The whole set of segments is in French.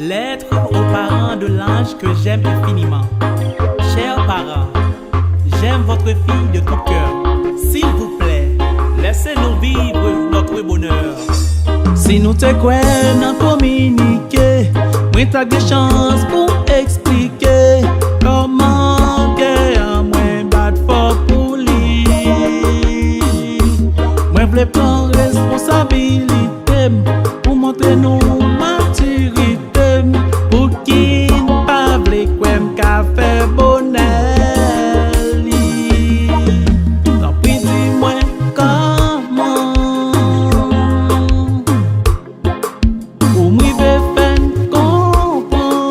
Lettre aux parents de l'ange que j'aime infiniment. Chers parents, j'aime votre fille de tout cœur. S'il vous plaît, laissez-nous vivre notre bonheur. Si nous te croyons communiquer, moi t'as des chances pour expliquer comment que moi battre fort pour lui. Moi voulais prendre responsabilité pour montrer nos maturité, pour qui pas vle kwem ka fait bonheur. Tant pis dis-moi comment ou moi vais faire comprendre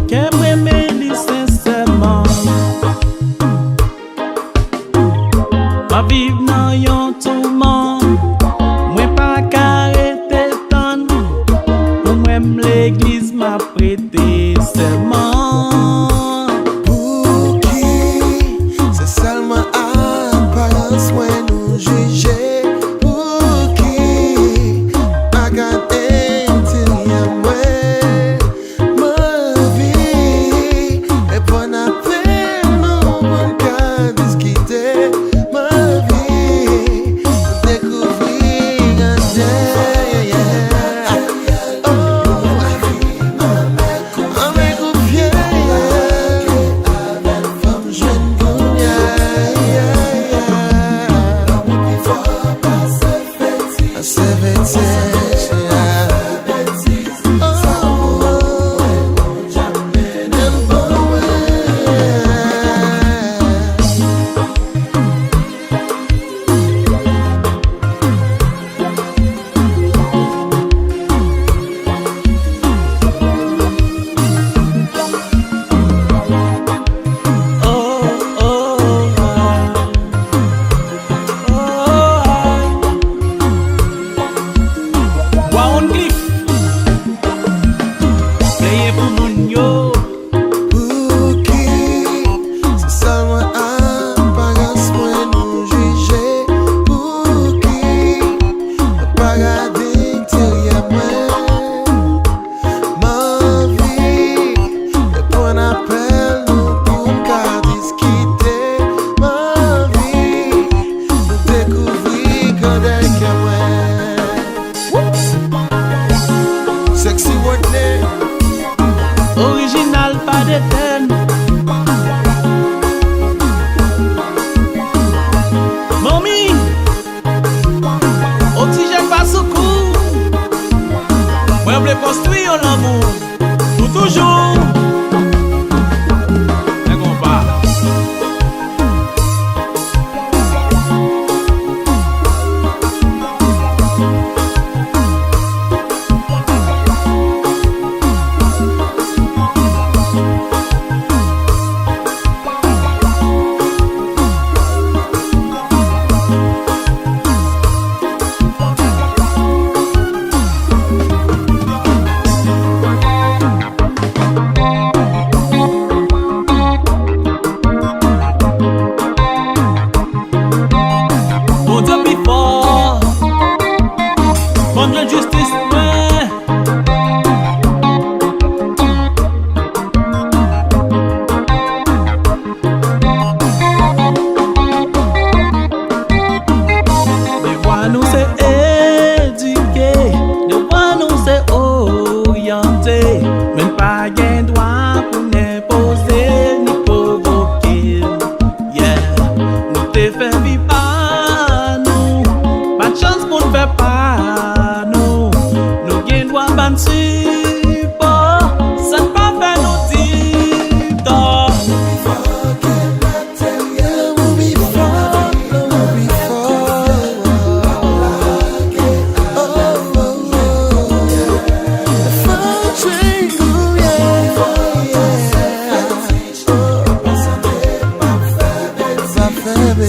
que moi m'aime sincèrement. Ma vivre dans yon tourment, moi pas qu'arrêter tant. Pour moi l'église m'a prêté seulement. Pour qui c'est seulement apparence moi nous juger. Pour qui regarde intérieur moi ma vie est bonne après mon bon cas discuter ma vie découvrir un day. Pour qui c'est seulement apparence moi nous juger. Pour qui pas regarder intérieur moi ma vie est bon appel nous pour qu'à discuter ma vie nous découvrir quand que moi sexy Whitney. Original pas de thème. Mommy, oxygène pas sous coup. Moi je veux construire l'amour pour toujours. C'est qu'on va. Bon Dieu plus fort, bon Dieu justice ouais. Devoir nous c'est éduquer, devoir nous c'est orienter, même pas gain droit pour n'imposer ni provoquer. Yeah, nous te fait vivre pas nous, pas de chance pour nous faire pas nous. Nous gain droit ban support, ça ne pas faire nous dire tort. Baby,